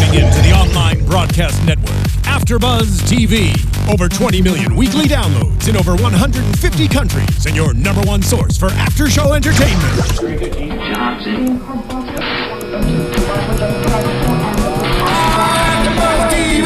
Tuning into the online broadcast network, AfterBuzz TV. Over 20 million weekly downloads in over 150 countries, and your number one source for after-show entertainment.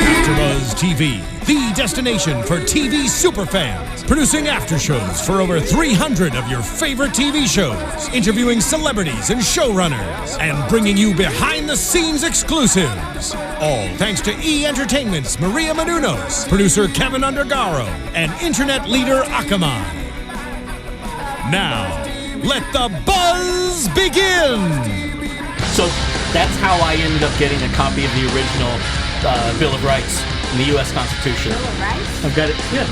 AfterBuzz TV, the destination for TV superfans, producing after-shows for over 300 of your favorite TV shows, interviewing celebrities and showrunners, and bringing you behind-the-scenes exclusives. All thanks to E! Entertainment's Maria Menounos, producer Kevin Undergaro, and internet leader Akamai. Now, let the buzz begin! So that's how I ended up getting a copy of the original Bill of Rights in the U.S. Constitution. Bill of Rights? I've got it, yeah.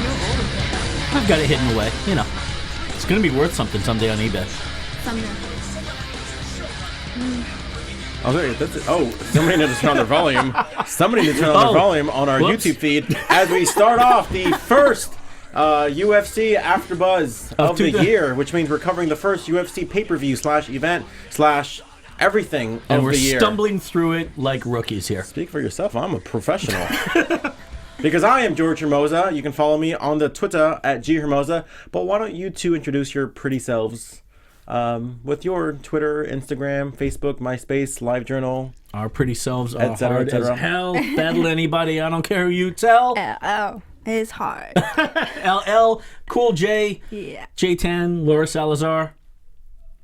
I've got it hidden away, you know. It's going to be worth something someday on eBay. Someday. Somebody needs to turn on their volume. Somebody needs to turn on their volume on our YouTube feed as we start off the first UFC AfterBuzz of the year, which means we're covering the first UFC pay-per-view /event/ everything and of we're the year. Stumbling through it like rookies here. Speak for yourself. I'm a professional. Because I am George Hermoza. You can follow me on the Twitter at @ghermoza. But why don't you two introduce your pretty selves with your Twitter, Instagram, Facebook, MySpace, LiveJournal. Our pretty selves are cetera, hard et cetera. as hell. Battle anybody. I don't care who you tell. Oh, it's hard. LL, Cool J, Yeah. J10, Laura Salazar.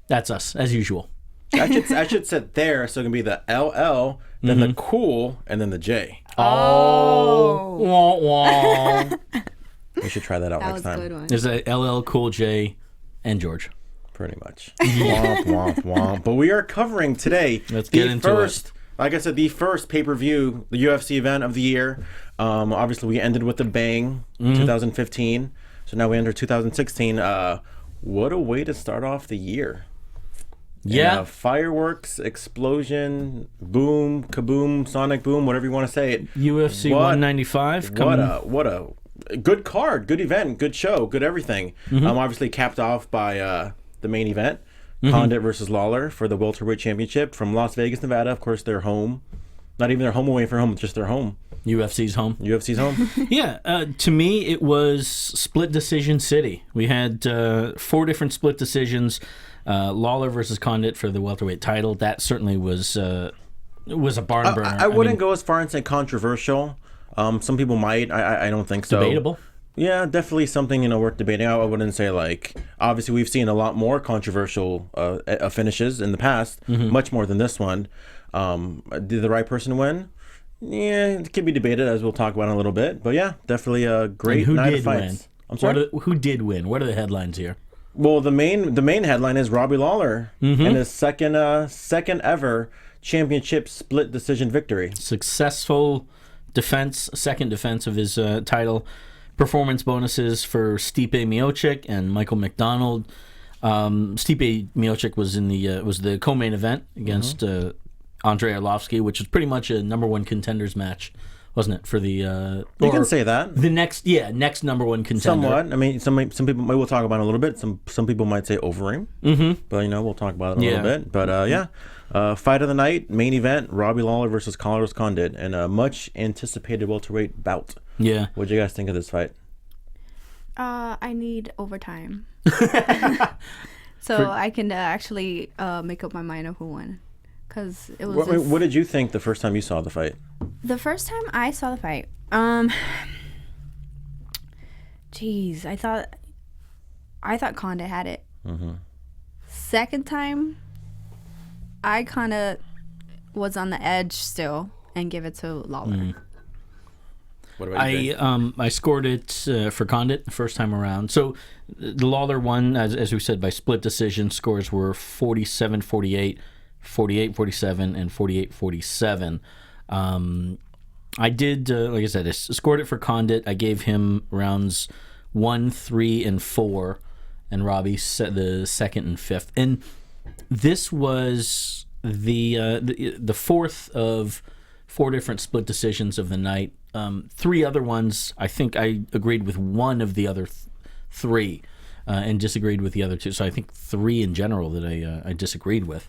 That's us, as usual. I should sit there so it can be the LL, then the cool, and then the J. Oh. Wah, wah. We should try that out That next was a time. good one. There's a LL, Cool J, and George. Pretty much. Womp, womp, womp. But we are covering today Let's get into first, like I said, the first pay-per-view, the UFC event of the year. Obviously, we ended with a bang, 2015. So now we enter 2016. What a way to start off the year. Yeah. Fireworks, explosion, boom, kaboom, sonic boom, whatever you want to say it. UFC 195. What a good card, good event, good show, good everything. Obviously capped off by the main event, Condit versus Lawler for the welterweight championship from Las Vegas, Nevada. Of course, their home. Not even their home away from home, it's just their home. UFC's home. UFC's home. Yeah, to me, it was split decision city. We had 4 different split decisions. Lawler versus Condit for the welterweight title. That certainly was a barn burner. I wouldn't go as far and say controversial. Some people might. I don't think so. Debatable. Yeah, definitely something worth debating. I wouldn't say obviously we've seen a lot more controversial finishes in the past, much more than this one. Did the right person win? Yeah, it can be debated, as we'll talk about in a little bit. But yeah, definitely a great night of fights. Win? I'm sorry. Who did win? What are the headlines here? Well, the main headline is Robbie Lawler in his second ever championship split decision victory. Successful second defense of his title. Performance bonuses for Stipe Miocic and Michael McDonald. Stipe Miocic was in the co-main event against Andre Arlovski, which was pretty much a number one contenders match, wasn't it? For the you can say that the next number one contender. Somewhat. I mean, some people we'll talk about it a little bit. Some people might say over him, but we'll talk about it a little bit. But fight of the night, main event: Robbie Lawler versus Carlos Condit, and a much anticipated welterweight bout. Yeah. What do you guys think of this fight? I need overtime. So I can actually make up my mind of who won. Because it was. What did you think the first time you saw the fight? The first time I saw the fight, geez, I thought Condit had it. Second time, I kind of was on the edge still and give it to Lawler. What about you? I scored it for Condit the first time around. So the Lawler won, as we said, by split decision. Scores were 47-48, 48-47, and 48-47. I did, like I said, I scored it for Condit. I gave him rounds 1, 3, and 4, and Robbie the second and fifth. And this was the fourth of 4 different split decisions of the night. 3 other ones, I think I agreed with one of the other 3 and disagreed with the other 2. So I think 3 in general that I disagreed with.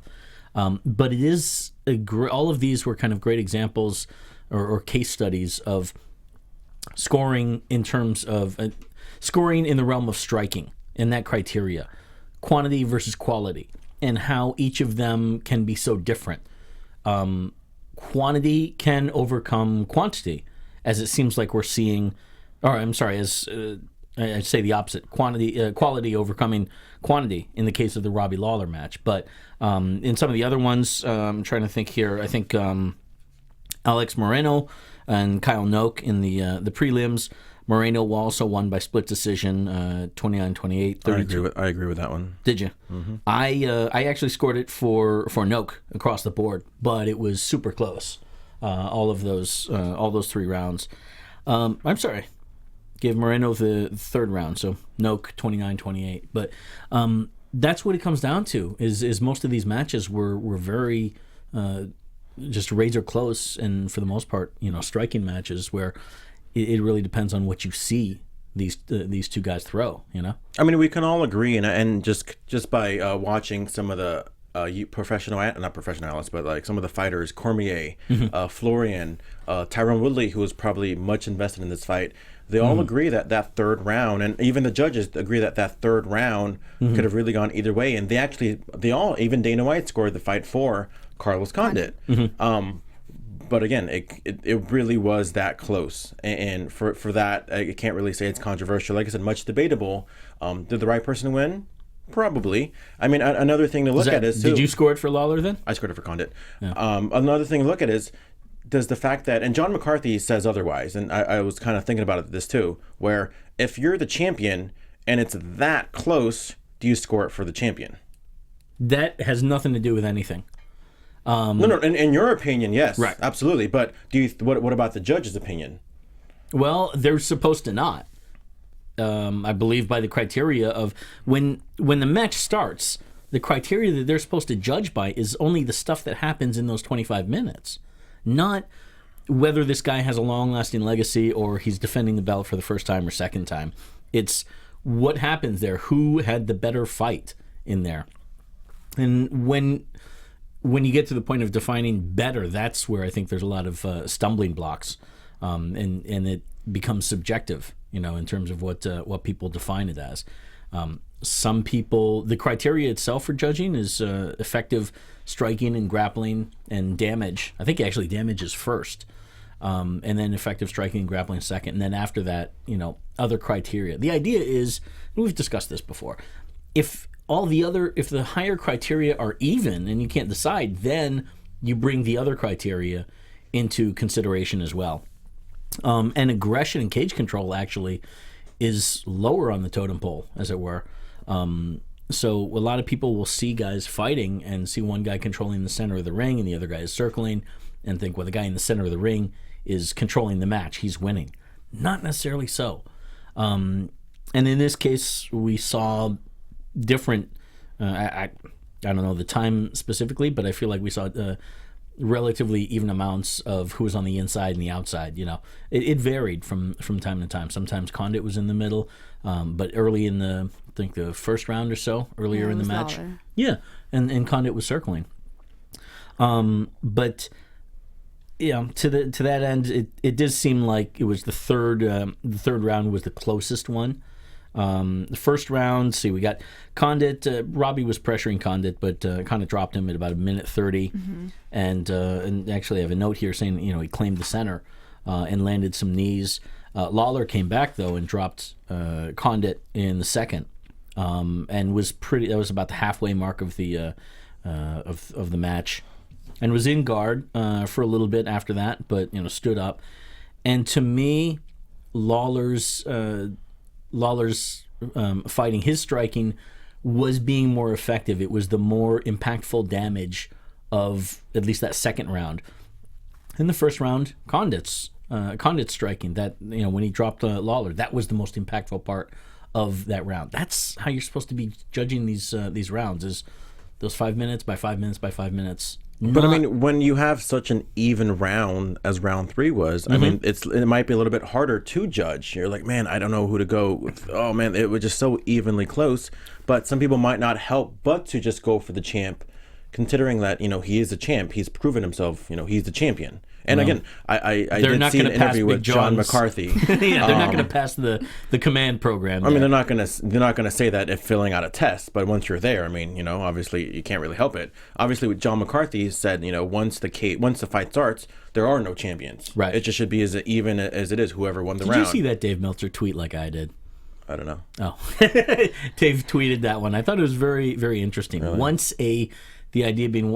But it is all of these were kind of great examples or case studies of scoring in terms of scoring in the realm of striking and that criteria, quantity versus quality, and how each of them can be so different. Quantity can overcome quantity, as it seems like we're seeing, or I'm sorry, as I'd say the opposite, quality overcoming quantity in the case of the Robbie Lawler match. But in some of the other ones, I'm trying to think here, I think Alex Moreno and Kyle Noak in the prelims. Moreno also won by split decision, 29-28, 32. I agree with that one. Did you? Mm-hmm. I actually scored it for Noak across the board, but it was super close. All those 3 rounds. I'm sorry, gave Moreno the third round, so Noak 29-28. But that's what it comes down to. Is most of these matches were very just razor close, and for the most part, striking matches where it really depends on what you see these 2 guys throw. I mean, we can all agree, and just by watching some of the not professionals, but like some of the fighters, Cormier, Florian, Tyron Woodley, who was probably much invested in this fight, they all agree that third round, and even the judges agree that third round could have really gone either way. And even Dana White scored the fight for Carlos Condit. But again, it really was that close, and for that, I can't really say it's controversial. Like I said, much debatable. Did the right person win? Probably. I mean, another thing to look at is too, did you score it for Lawler then? I scored it for Condit. Yeah. Another thing to look at is does the fact that, and John McCarthy says otherwise, and I was kind of thinking about this too, where if you're the champion and it's that close, do you score it for the champion? That has nothing to do with anything. No. In your opinion, yes, right, absolutely. But what about the judge's opinion? Well, they're supposed to not. I believe by the criteria of when the match starts, the criteria that they're supposed to judge by is only the stuff that happens in those 25 minutes, not whether this guy has a long-lasting legacy or he's defending the belt for the first time or second time. It's what happens there, who had the better fight in there, and when you get to the point of defining better, that's where I think there's a lot of stumbling blocks, and it becomes subjective, in terms of what people define it as. Some people, the criteria itself for judging is effective striking and grappling and damage. I think actually damage is first, and then effective striking and grappling second, and then after that, other criteria. The idea is, and we've discussed this before, if the higher criteria are even and you can't decide, then you bring the other criteria into consideration as well. And aggression and cage control actually is lower on the totem pole, as it were. So a lot of people will see guys fighting and see one guy controlling the center of the ring and the other guy is circling and think, well, the guy in the center of the ring is controlling the match. He's winning. Not necessarily so. And in this case, we saw different, I don't know the time specifically, but I feel like we saw relatively even amounts of who was on the inside and the outside. It varied from time to time. Sometimes Condit was in the middle, but early in the first round or so, earlier in the match, Lawler. Yeah, and Condit was circling. But to that end, it did seem like it was the third round was the closest one. The first round, we got Condit. Robbie was pressuring Condit, but Condit dropped him at about 1:30. And actually, I have a note here saying he claimed the center and landed some knees. Lawler came back though and dropped Condit in the second, and was pretty. That was about the halfway mark of the of the match, and was in guard for a little bit after that, but stood up. And to me, Lawler's fighting, his striking was being more effective. It was the more impactful damage of at least that second round. In the first round, Condit's striking, that when he dropped Lawler, that was the most impactful part of that round. That's how you're supposed to be judging these rounds, is those 5 minutes by 5 minutes by 5 minutes. But I mean, when you have such an even round as round 3 was, I mean, it might be a little bit harder to judge. You're like, man, I don't know who to go with. Oh man, it was just so evenly close. But some people might not help but to just go for the champ, considering that he is a champ. He's proven himself. He's the champion. And again, I did see an interview with John McCarthy. Yeah, they're not going to pass the command program. I mean, they're not going to say that if filling out a test, but once you're there, I mean, obviously you can't really help it. Obviously, what John McCarthy said, once the fight starts, there are no champions. Right. It just should be as even as it is. Whoever won the round. Did you see that Dave Meltzer tweet like I did? I don't know. Oh, Dave tweeted that one. I thought it was very, very interesting. Really? Once the idea being,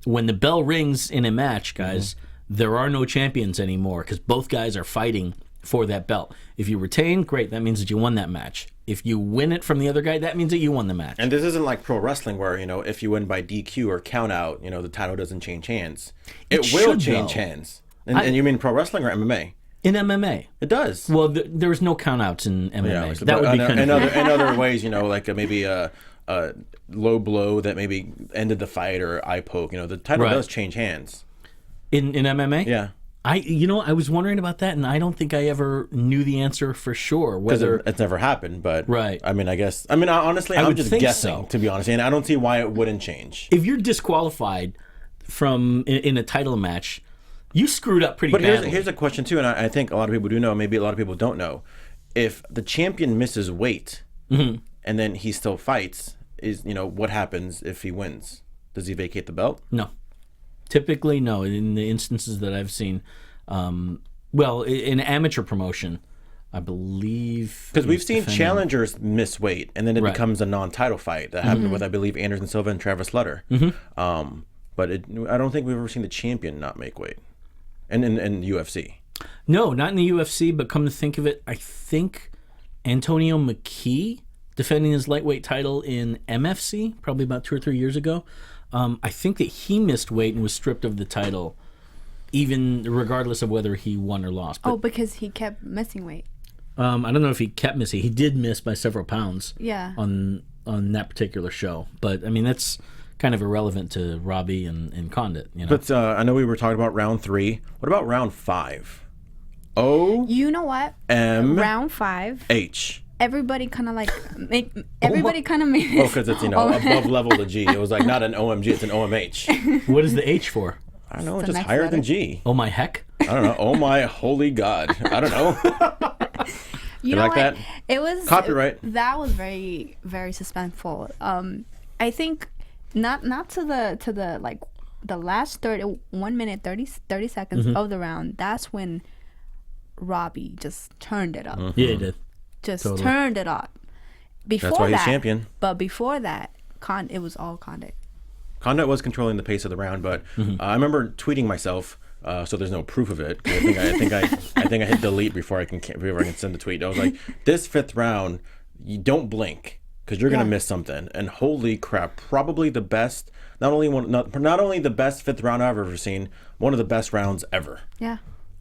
when the bell rings in a match, guys, there are no champions anymore because both guys are fighting for that belt. If you retain, great. That means that you won that match. If you win it from the other guy, that means that you won the match. And this isn't like pro wrestling where, if you win by DQ or count out, the title doesn't change hands. It will change hands. And you mean pro wrestling or MMA? In MMA. It does. Well, there was no count outs in MMA. Yeah, that would be kind of... In other ways, like maybe a low blow that maybe ended the fight or eye poke. The title does change hands. In MMA? Yeah. I was wondering about that, and I don't think I ever knew the answer for sure. Whether it's never happened, but right. I mean, honestly, I'm just guessing, to be honest, and I don't see why it wouldn't change. If you're disqualified from in a title match, you screwed up pretty badly. But here's a question too, and I think a lot of people do know, maybe a lot of people don't know. If the champion misses weight and then he still fights, what happens if he wins? Does he vacate the belt? No. Typically, no. In the instances that I've seen, in amateur promotion, I believe... Because we've seen challengers miss weight, and then it becomes a non-title fight. That happened with, I believe, Anderson Silva and Travis Lutter. But I don't think we've ever seen the champion not make weight. And in the UFC. No, not in the UFC, but come to think of it, I think Antonio McKee defending his lightweight title in MFC, probably about 2 or 3 years ago. I think that he missed weight and was stripped of the title, even regardless of whether he won or lost. But, because he kept missing weight. I don't know if he kept missing. He did miss by several pounds. Yeah. On that particular show, but I mean that's kind of irrelevant to Robbie and Condit. But I know we were talking about round 3. What about round 5? You know what? Round 5. H. Everybody kind of made it. Oh, because it's above level to G. It was like not an OMG, it's an OMH. What is the H for? I don't know, just higher than G. Oh my heck! I don't know. Oh my holy God! I don't know. You know like what? That? It was copyright. That was very, very suspenseful. I think not to the like the last 1 minute 30 seconds of the round. That's when Robbie just turned it up. Yeah, he did. Just turned it up. That's why he's champion. But before that, it was all Condit. Condit was controlling the pace of the round, but I remember tweeting myself, so there's no proof of it. I think I hit delete before I can send the tweet. I was like, this 5th round, you don't blink because you're gonna miss something. And holy crap, probably the best, not only the best 5th round I've ever seen, one of the best rounds ever. Yeah.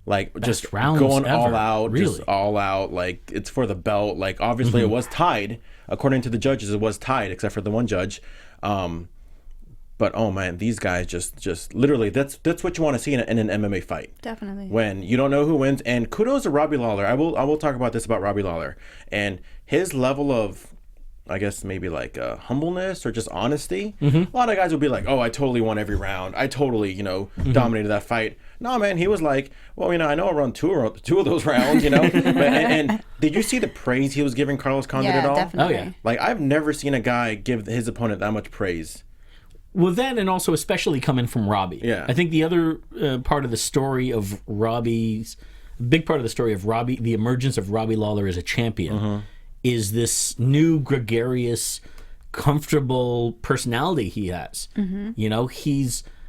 Like best just rounds going ever. all out, really? Just all out. Like it's for the belt. Like obviously it was tied. According to the judges, it was tied, except for the one judge. But oh man, these guys just literally that's what you want to see in an MMA fight. Definitely. When you don't know who wins. And kudos to Robbie Lawler. I will talk about this about Robbie Lawler and his level of, I guess maybe like humbleness or just honesty. A lot of guys would be like, "Oh, I totally won every round. I totally dominated that fight." No, man, he was like, "Well, I know I won two of those rounds, and did you see the praise he was giving Carlos Condit at all? Definitely. Oh yeah. Like I've never seen a guy give his opponent that much praise. Well, that and also especially coming from Robbie. Yeah. I think the other part of the story of Robbie's, big part of the story of Robbie, the emergence of Robbie Lawler as a champion, is this new gregarious, comfortable personality he has.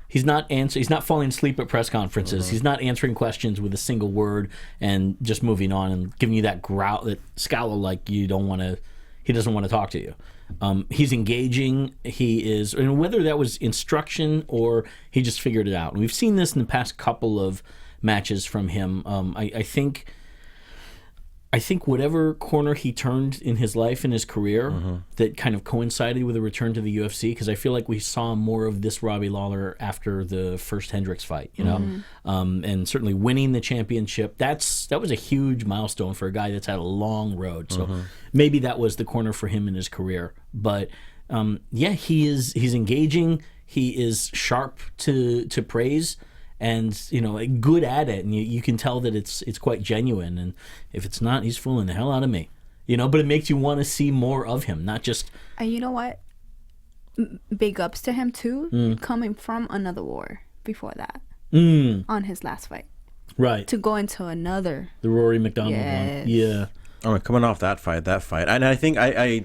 He's not falling asleep at press conferences. He's not answering questions with a single word and just moving on and giving you that growl, that scowl like he doesn't want to talk to you. He's engaging. He is, and whether that was instruction or he just figured it out. And we've seen this in the past couple of matches from him. I think whatever corner he turned in his life and his career that kind of coincided with a return to the UFC, because I feel like we saw more of this Robbie Lawler after the first Hendricks fight, and certainly winning the championship. That was a huge milestone for a guy that's had a long road. So maybe that was the corner for him in his career. But he's engaging. he is sharp to praise, and good at it, and you can tell that it's quite genuine. And if it's not, he's fooling the hell out of me. But it makes you want to see more of him, not just. And you know what? Big ups to him too, coming from another war before that, on his last fight. Right. To go into another. The Rory McDonald Yes. one. Yeah. Oh, coming off that fight, and I think I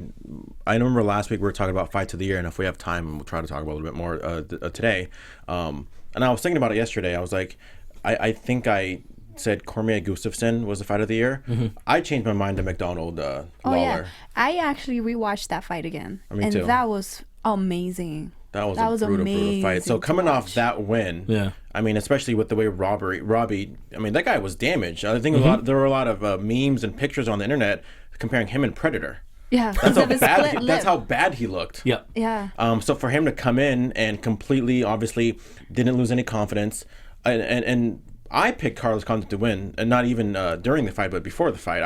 remember last week we were talking about fights of the year, and if we have time, we'll try to talk about it a little bit more today. And I was thinking about it yesterday. I was like, I think I said Cormier Gustafsson was the fight of the year. I changed my mind to McDonald Lawler. Yeah, I actually rewatched that fight again, and too. that was amazing. That was a brutal fight. So coming off that win, yeah. I mean, especially with the way Robbie, I mean, that guy was damaged. I think there were a lot of memes and pictures on the internet comparing him and Predator. Yeah, that's how bad he looked. Yep. Yeah. So for him to come in and completely, obviously, didn't lose any confidence, and I picked Carlos Condit to win, and not even during the fight, but before the fight.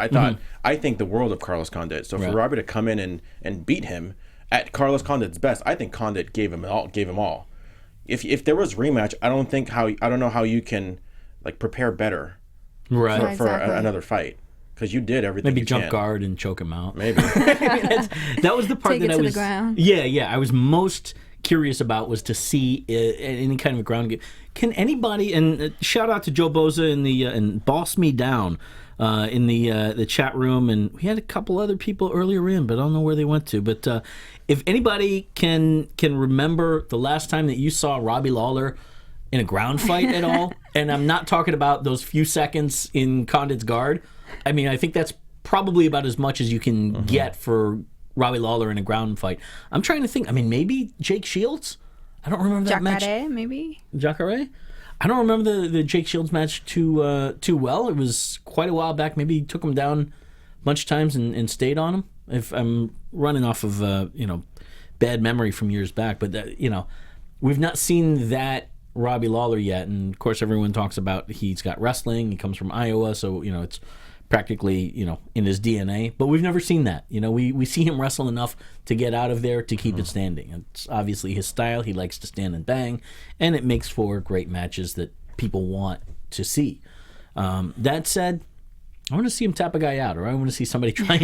I think the world of Carlos Condit. So for Robbie to come in and beat him at Carlos Condit's best, I think Condit gave him all. If there was rematch, I don't know how you can prepare better for another fight, because you did everything. Maybe you jump can. guard and choke him out. Maybe. That was the part Take that it I to was. the ground. Yeah. I was most curious about was to see any kind of a ground game. Can anybody, and shout out to Joe Boza in the and Boss Me Down in the chat room, and we had a couple other people earlier in, but I don't know where they went to. But if anybody can remember the last time that you saw Robbie Lawler in a ground fight at all, and I'm not talking about those few seconds in Condit's guard. I mean, I think that's probably about as much as you can get for Robbie Lawler in a ground fight. I'm trying to think. I mean, maybe Jake Shields? I don't remember that match. Jacare, maybe? Jacare? I don't remember the Jake Shields match too well. It was quite a while back. Maybe he took him down a bunch of times and stayed on him. If I'm running off of bad memory from years back, but we've not seen that Robbie Lawler yet. And of course, everyone talks about he's got wrestling. He comes from Iowa, so it's practically in his DNA. But we've never seen that. We see him wrestle enough to get out of there to keep it standing. It's obviously his style. He likes to stand and bang, and it makes for great matches that people want to see. That said, I want to see him tap a guy out, or I want to see somebody try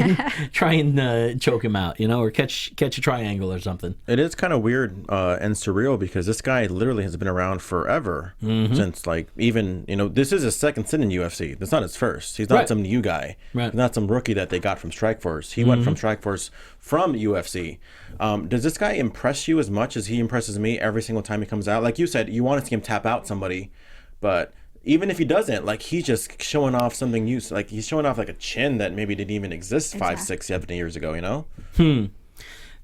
and choke him out, or catch a triangle or something. It is kind of weird and surreal, because this guy literally has been around forever, since even this is his second stint in UFC. That's not his first. He's not some new guy. Right. He's not some rookie that they got from Strikeforce. He went from Strikeforce from UFC. Does this guy impress you as much as he impresses me every single time he comes out? Like you said, you want to see him tap out somebody, but even if he doesn't, he's just showing off something new. He's showing off a chin that maybe didn't even exist 5, 6, 7 years ago,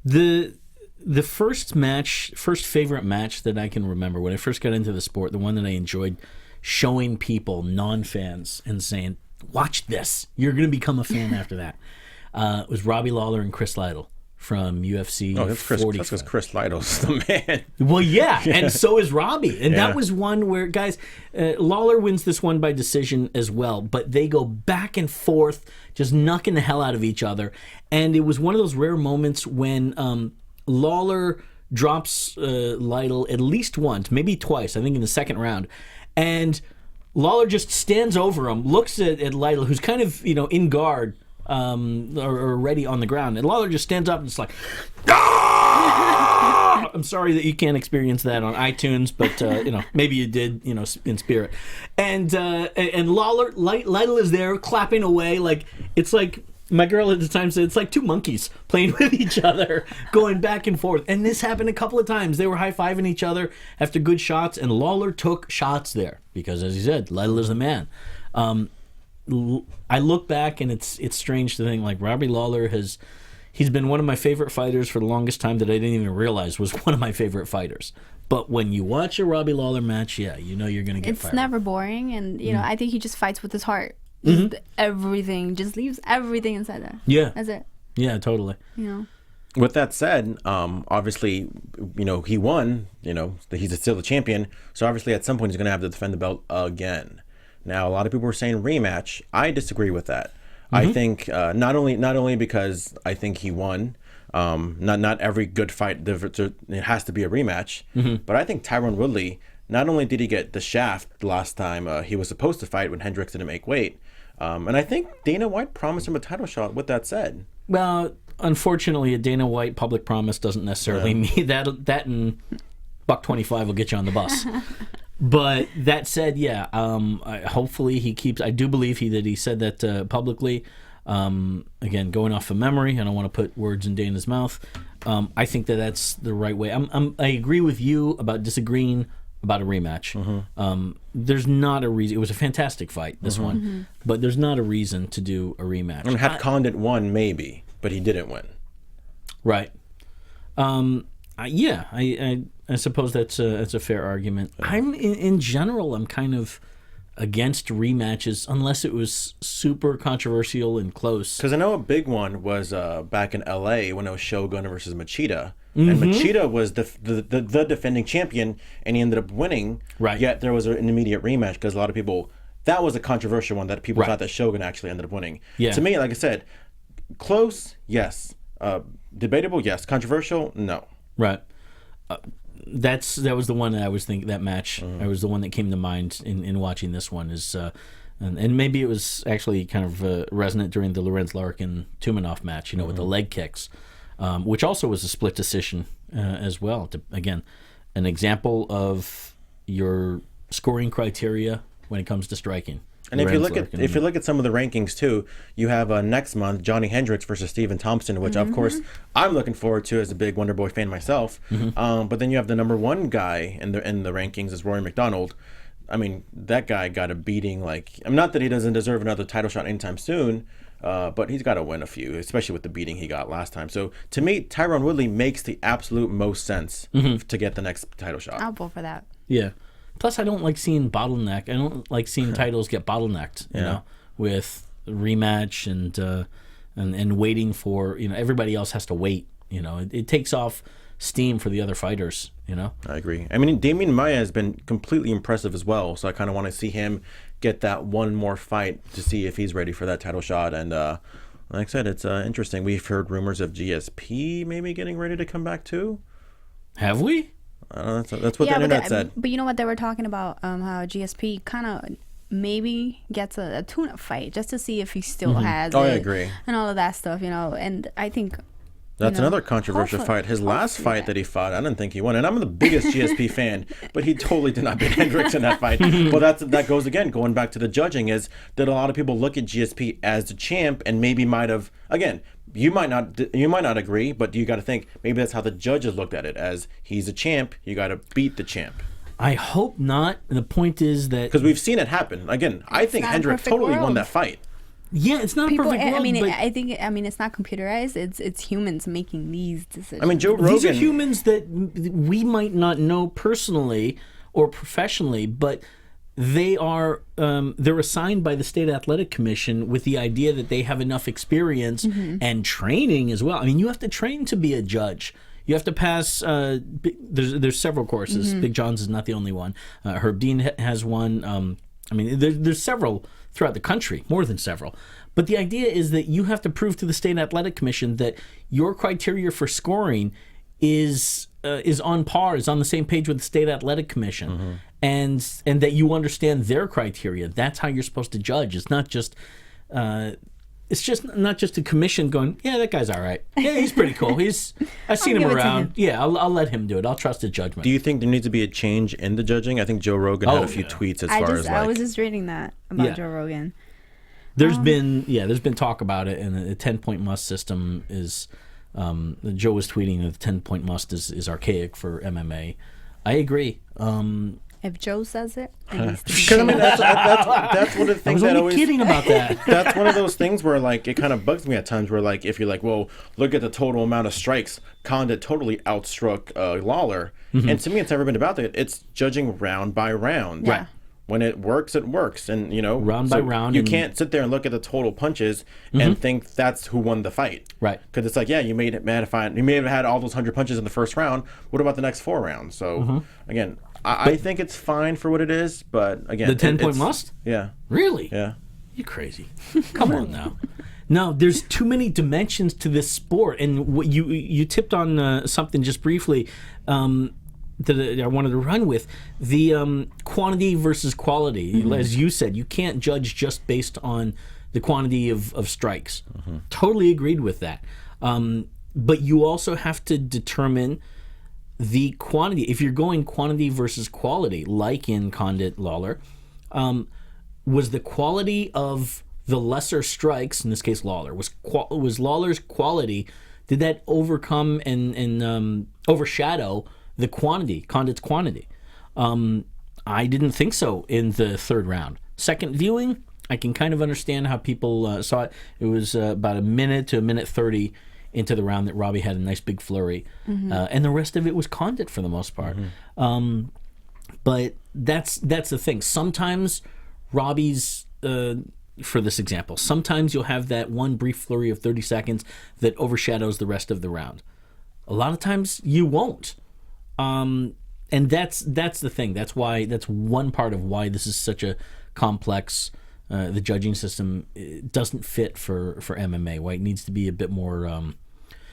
The first favorite match that I can remember when I first got into the sport, the one that I enjoyed showing people, non-fans, and saying, watch this, you're going to become a fan after that, was Robbie Lawler and Chris Lytle from UFC 45. That's because Chris Lytle's the man. Well, yeah, and so is Robbie. And that was one where, guys, Lawler wins this one by decision as well, but they go back and forth, just knocking the hell out of each other. And it was one of those rare moments when Lawler drops Lytle at least once, maybe twice, I think in the second round. And Lawler just stands over him, looks at Lytle, who's kind of, in guard, or ready on the ground, and Lawler just stands up and it's like, ah! I'm sorry that you can't experience that on iTunes, but maybe you did, in spirit. And Lytle is there clapping away, it's like my girl at the time said, it's like two monkeys playing with each other, going back and forth. And this happened a couple of times. They were high-fiving each other after good shots, and Lawler took shots there because, as he said, Lytle is the man. I look back, and it's strange to think, Robbie Lawler he's been one of my favorite fighters for the longest time that I didn't even realize was one of my favorite fighters. But when you watch a Robbie Lawler match, you're going to get fired. It's never boring, and, I think he just fights with his heart. Everything, just leaves everything inside there. Yeah. That's it. Yeah, totally. With that said, obviously, he won, he's still the champion. So obviously at some point he's going to have to defend the belt again. Now, a lot of people were saying rematch. I disagree with that. I think not only because I think he won, Not every good fight it has to be a rematch. But I think Tyron Woodley, not only did he get the shaft last time he was supposed to fight when Hendricks didn't make weight, and I think Dana White promised him a title shot. With that said, well, unfortunately, a Dana White public promise doesn't necessarily mean that and $125 will get you on the bus. But that said, yeah, hopefully he keeps. I do believe he said that publicly. Again, going off of memory, I don't want to put words in Dana's mouth. I think that's the right way. I agree with you about disagreeing about a rematch. There's not a reason. It was a fantastic fight, this one, but there's not a reason to do a rematch. And had Condit won, maybe, but he didn't win. Right. I suppose that's a fair argument. I'm in general, I'm kind of against rematches unless it was super controversial and close. Because I know a big one was back in LA when it was Shogun versus Machida. And Machida was the defending champion, and he ended up winning. Right. Yet there was an immediate rematch because a lot of people, that was a controversial one that people thought that Shogun actually ended up winning. Yeah. To me, like I said, close, yes. Debatable, yes. Controversial, no. Right. That was the one that I was thinking, that match. That was the one that came to mind in watching this one. And maybe it was actually kind of resonant during the Lorenz Larkin Tumanov match, with the leg kicks, which also was a split decision as well. Again, an example of your scoring criteria when it comes to striking. And if you look at some of the rankings too, you have next month Johnny Hendricks versus Stephen Thompson, which of course I'm looking forward to as a big Wonder Boy fan myself. But then you have the number one guy in the rankings is Rory McDonald. I mean, that guy got a beating. Not that he doesn't deserve another title shot anytime soon, but he's got to win a few, especially with the beating he got last time. So to me, Tyron Woodley makes the absolute most sense to get the next title shot. I'll vote for that. Yeah. Plus, I don't like seeing bottleneck. I don't like seeing titles get bottlenecked. With rematch and waiting for everybody else has to wait. It takes off steam for the other fighters. I agree. I mean, Damian Maia has been completely impressive as well. So I kind of want to see him get that one more fight to see if he's ready for that title shot. And like I said, it's interesting. We've heard rumors of GSP maybe getting ready to come back too. Have we? That's what the internet said. But you know what they were talking about? How GSP kind of maybe gets a tune-up fight just to see if he still has it. I agree. And all of that stuff, And I think that's another controversial fight. His last fight that he fought, I didn't think he won. And I'm the biggest GSP fan, but he totally did not beat Hendricks in that fight. Well, that goes again, going back to the judging, is that a lot of people look at GSP as the champ and maybe might have, again, you might not agree, but you got to think maybe that's how the judges looked at it, as he's a champ, you got to beat the champ. I hope not. The point is that because we've seen it happen. Again, I think Hendricks totally won that fight. Yeah, it's not a perfect world. I think it's not computerized. It's humans making these decisions. I mean, Joe Rogan. These are humans that we might not know personally or professionally, but they are they're assigned by the state athletic commission with the idea that they have enough experience and training as well. I mean, you have to train to be a judge. You have to pass. There's several courses. Big John's is not the only one. Herb Dean has one. There's several throughout the country, more than several. But the idea is that you have to prove to the state athletic commission that your criteria for scoring is on par, is on the same page with the state athletic commission, and that you understand their criteria. That's how you're supposed to judge. It's not just. It's just not just a commission going, yeah, that guy's all right. Yeah, he's pretty cool. I've seen him around. Yeah, I'll let him do it. I'll trust his judgment. Do you think there needs to be a change in the judging? I think Joe Rogan had a few tweets as far as I was just reading that about Joe Rogan. There's been talk about it, and the 10-point must system is. Joe was tweeting that the 10-point must is archaic for MMA. I agree. If Joe says it, because I mean that's one of the things I was only kidding about that. That's one of those things where it kind of bugs me at times. Where if you're well, look at the total amount of strikes, Condit totally outstruck Lawler, and to me it's never been about that. It's judging round by round. Right. When it works, and round by round. You can't sit there and look at the total punches and think that's who won the fight. Right. Because it's you may have had all those 100 punches in the first round. What about the next 4 rounds? So again. I think it's fine for what it is, but again... The 10-point must? Yeah. Really? Yeah. You're crazy. Come on now. No, there's too many dimensions to this sport, and what you tipped on something just briefly that I wanted to run with, the quantity versus quality. As you said, you can't judge just based on the quantity of strikes. Totally agreed with that. But you also have to determine the quantity. If you're going quantity versus quality, like in Condit Lawler, was the quality of the lesser strikes, in this case Lawler, was Lawler's quality, did that overcome and overshadow the quantity, Condit's quantity? I didn't think so in the third round. Second viewing, I can kind of understand how people saw it. It was about a minute to a minute 30 into the round that Robbie had a nice big flurry. And the rest of it was Condit for the most part. But that's the thing. Sometimes Robbie's... for this example, sometimes you'll have that one brief flurry of 30 seconds that overshadows the rest of the round. A lot of times you won't. And that's the thing. That's one part of why this is such a complex, the judging system doesn't fit for MMA, why it needs to be a bit more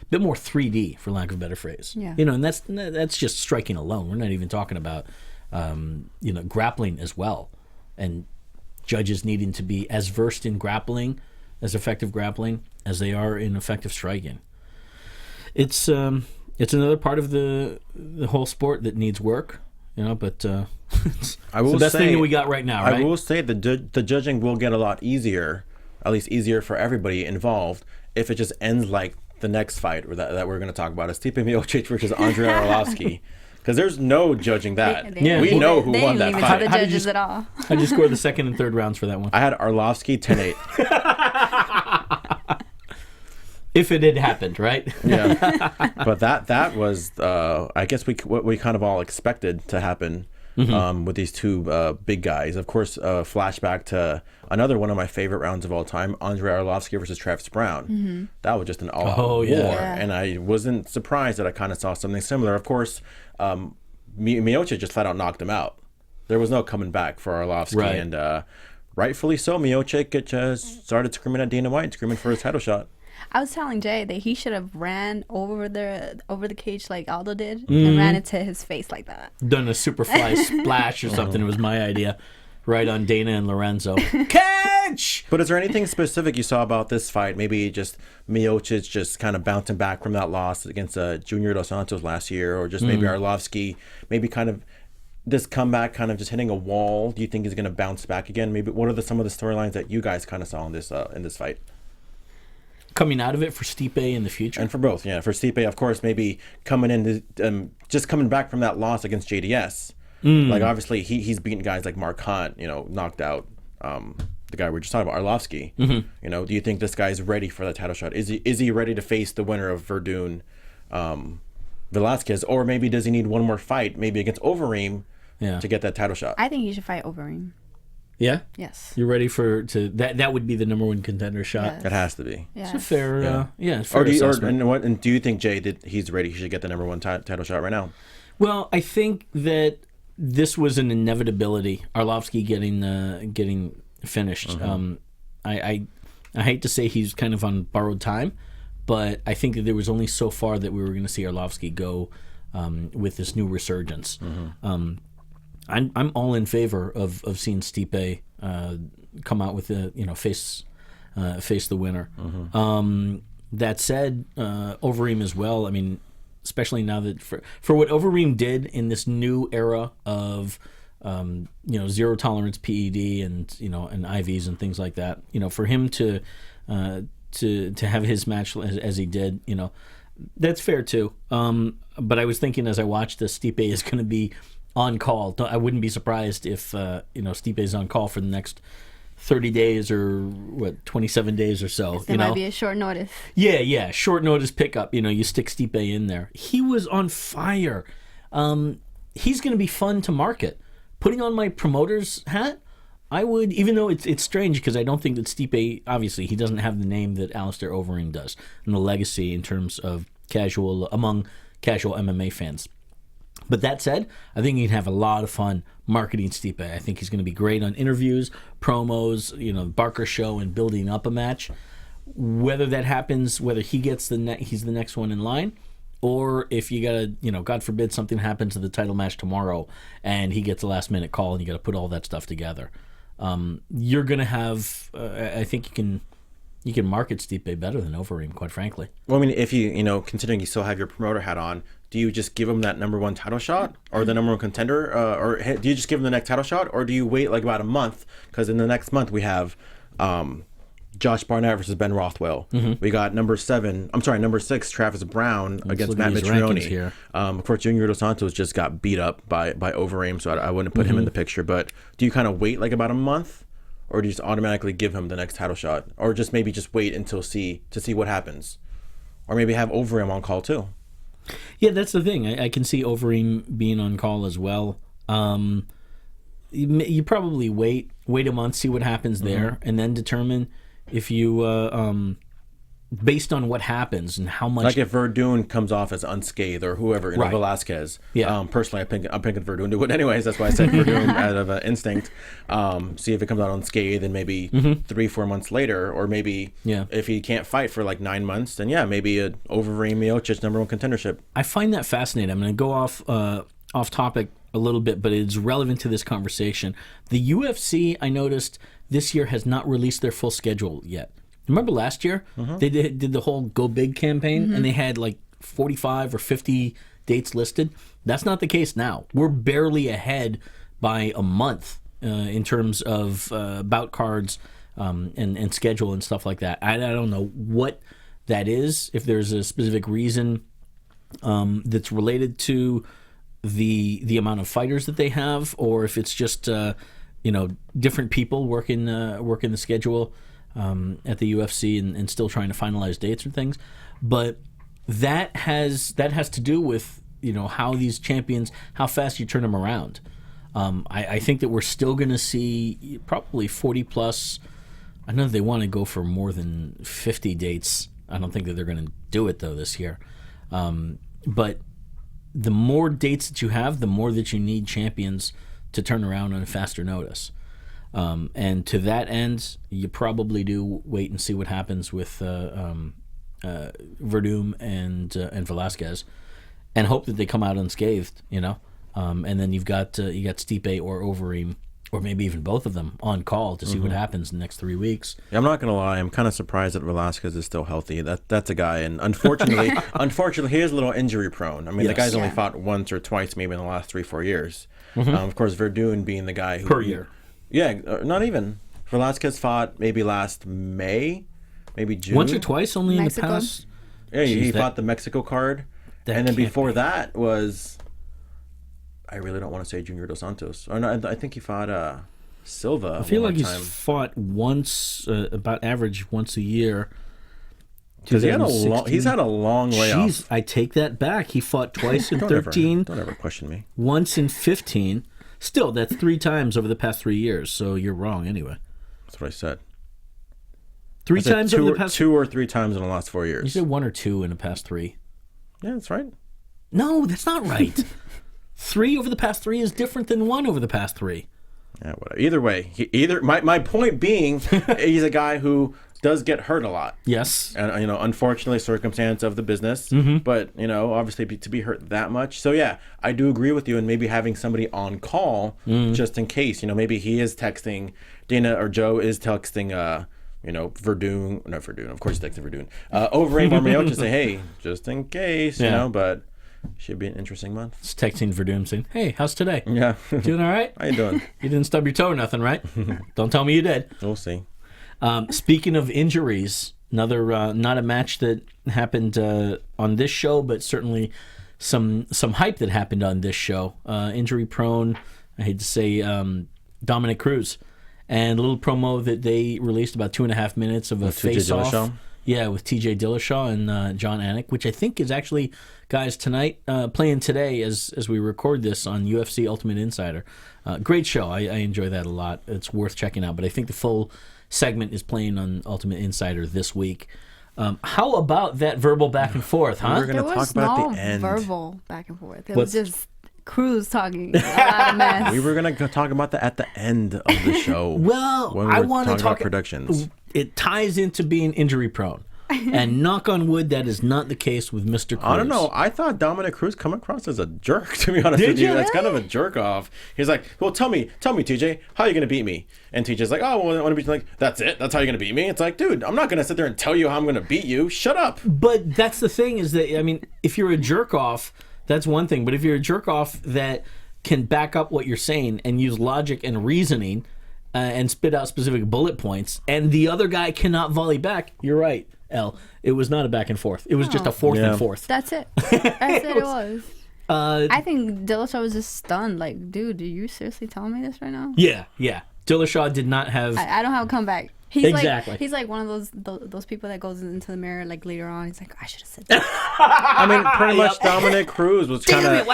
3D, for lack of a better phrase. Yeah. And that's just striking alone. We're not even talking about grappling as well. And judges needing to be as versed in grappling, as effective grappling, as they are in effective striking. It's another part of the whole sport that needs work, but it's the best thing that we got right now, right? I will say the judging will get a lot easier, at least easier for everybody involved, if it just ends like the next fight that we're going to talk about is Stipe Miocic versus Andre Arlovski. Because there's no judging that. We know who won that fight. The judges at all. I just scored the second and third rounds for that one. I had Arlovski 10-8. If it had happened, right? Yeah. But that was, I guess, what we kind of all expected to happen with these two big guys. Of course, flashback to another one of my favorite rounds of all time, Andre Arlovski versus Travis Brown. That was just an all-out war. Yeah. And I wasn't surprised that I kind of saw something similar. Of course, Miocic just flat out knocked him out. There was no coming back for Arlovski. Right. And rightfully so, Miocic started screaming at Dana White, screaming for his title shot. I was telling Jay that he should have ran over the cage like Aldo did and ran into his face like that. Done a superfly splash or something. It was my idea. Right on Dana and Lorenzo. Catch! But is there anything specific you saw about this fight? Maybe just Miocic just kind of bouncing back from that loss against Junior Dos Santos last year, or just maybe Arlovski, maybe kind of this comeback kind of just hitting a wall. Do you think he's going to bounce back again? Maybe what are some of the storylines that you guys kind of saw in this fight? Coming out of it for Stipe in the future? And for both, yeah. For Stipe, of course, maybe coming in, just coming back from that loss against JDS. Like, obviously, he's beaten guys like Mark Hunt, knocked out the guy we were just talking about, Arlovski. Do you think this guy's ready for that title shot? Is he ready to face the winner of Verdun, Velasquez? Or maybe does he need one more fight, maybe against Overeem, to get that title shot? I think he should fight Overeem. Yeah? Yes. You're ready that would be the number one contender shot? Yes. It has to be. Yes. It's a fair, fair assessment. And do you think, Jay, that he's ready? He should get the number one title shot right now? Well, I think that this was an inevitability. Arlovski getting finished. I hate to say he's kind of on borrowed time, but I think that there was only so far that we were going to see Arlovski go with this new resurgence. I'm all in favor of seeing Stipe come out with face the winner. That said, Overeem as well. I mean, especially now that for what Overeem did in this new era of zero tolerance PED and and IVs and things like that, for him to have his match as he did, that's fair too. But I was thinking as I watched this, Stipe is going to be on call. I wouldn't be surprised if Stipe is on call for the next 30 days or 27 days or so. There might be a short notice. Yeah, short notice pickup. You stick Stipe in there. He was on fire. He's going to be fun to market. Putting on my promoter's hat, I would, even though it's strange because I don't think that Stipe, obviously, he doesn't have the name that Alistair Overeem does and the legacy in terms of among casual MMA fans. But that said, I think he'd have a lot of fun marketing Stipe. I think he's going to be great on interviews, promos, Barker show, and building up a match. whether that happens, whether he gets he's the next one in line, or if you gotta, God forbid something happens to the title match tomorrow and he gets a last minute call and you gotta put all that stuff together. You're gonna have, I think you can market Stipe better than Overeem, quite frankly. Well, I mean, if considering you still have your promoter hat on, do you just give him that number one title shot or the number one contender, or do you just give him the next title shot, or do you wait like about a month? Because in the next month we have Josh Barnett versus Ben Rothwell. We got number 6, Travis Brown against Matt Mitrione. Of course, Junior Dos Santos just got beat up by Overeem, so I wouldn't put him in the picture. But do you kind of wait like about a month, or do you just automatically give him the next title shot, or just wait until see what happens, or maybe have Overeem on call too? Yeah, that's the thing. I can see Overeem being on call as well. You probably wait a month, see what happens there, and then determine if you, based on what happens and how much. Like if Verdun comes off as unscathed or whoever, Right. Velasquez. Yeah. Personally, I'm picking Verdun to win anyways. That's why I said Verdun out of instinct. See if it comes out unscathed, and maybe 3-4 months later, or maybe if he can't fight for like 9 months, then maybe a Overeem Miocic number one contendership. I find that fascinating. I'm going to go off topic a little bit, but it's relevant to this conversation. The UFC, I noticed this year, has not released their full schedule yet. Remember last year they did the whole Go Big campaign, and they had like 45 or 50 dates listed. That's not the case now. We're barely ahead by a month in terms of bout cards and schedule and stuff like that. I don't know what that is, if there's a specific reason that's related to the amount of fighters that they have, or if it's just different people working the schedule at the UFC and still trying to finalize dates and things. But that has to do with how these champions, how fast you turn them around. I think that we're still going to see probably 40 plus. I know they want to go for more than 50 dates. I don't think that they're going to do it though this year. But the more dates that you have, the more that you need champions to turn around on a faster notice. And to that end, you probably do wait and see what happens with Verdum and Velasquez, and hope that they come out unscathed. And then you got Stipe or Overeem, or maybe even both of them on call to see what happens in the next 3 weeks. Yeah, I'm not gonna lie, I'm kind of surprised that Velasquez is still healthy. That's a guy, and unfortunately, he is a little injury prone. I mean, the guy's only fought once or twice, maybe in the last 3-4 years. Of course, Verdun being the guy who per year. Yeah, not even. Velasquez fought maybe last May, maybe June. Once or twice only Mexico? in the past. Yeah, he fought the Mexico card, and then before that was, I really don't want to say Junior Dos Santos. Or no, I think he fought Silva. I feel like he's fought once, about average once a year. Because he's had a long layoff. Jeez, I take that back. He fought twice in 13. Don't ever question me. Once in 15. Still, that's 3 times over the past 3 years, so you're wrong anyway. That's what I said. 3 times over the past... 2 or 3 times in the last 4 years. You said 1 or 2 in the past 3. Yeah, that's right. No, that's not right. 3 over the past 3 is different than 1 over the past 3. Yeah, whatever. Either way, my point being, he's a guy who does get hurt a lot. Yes. And, unfortunately, circumstance of the business. But, obviously to be hurt that much. So, yeah, I do agree with you. And maybe having somebody on call just in case. Maybe he is texting, Dana or Joe is texting, Verdun. Not Verdun. Of course he's texting Verdun. Overeem or Miocic to say, hey, just in case, but should be an interesting month. It's texting Verdun saying, hey, how's today? Yeah. Doing all right? How you doing? You didn't stub your toe or nothing, right? Don't tell me you did. We'll see. Speaking of injuries, another not a match that happened on this show, but certainly some hype that happened on this show. Injury prone, I hate to say, Dominic Cruz, and a little promo that they released about 2.5 minutes of a face-off. Yeah, with TJ Dillashaw and John Anik, which I think is actually, guys, tonight, playing today as we record this on UFC Ultimate Insider. Great show. I enjoy that a lot. It's worth checking out. But I think the full segment is playing on Ultimate Insider this week. How about that verbal back and forth, huh? We're going to talk about the end. Verbal back and forth. It was just Cruz talking a lot of mess. We were going to talk about that at the end of the show. Well, I want to talk about predictions. it ties into being injury prone. And knock on wood, that is not the case with Mr. Cruz. I don't know. I thought Dominic Cruz come across as a jerk, to be honest with you. you? That's kind of a jerk off. He's like, well, tell me, TJ, how are you going to beat me? And TJ's like, oh, well, I want to beat you. Like, that's it? That's how you're going to beat me? It's like, dude, I'm not going to sit there and tell you how I'm going to beat you. Shut up. But that's the thing is that, I mean, if you're a jerk off, that's one thing. But if you're a jerk off that can back up what you're saying and use logic and reasoning and spit out specific bullet points, and the other guy cannot volley back, you're right, El. It was not a back and forth. It was just a fourth and fourth. That's it. That's it was. I think Dillashaw was just stunned. Like, dude, are you seriously telling me this right now? Yeah. Dillashaw did not have... I don't have a comeback. He's Exactly. He's like one of those people that goes into the mirror like later on. He's like, I should have said that. I mean, pretty much Dominic Cruz was kind of...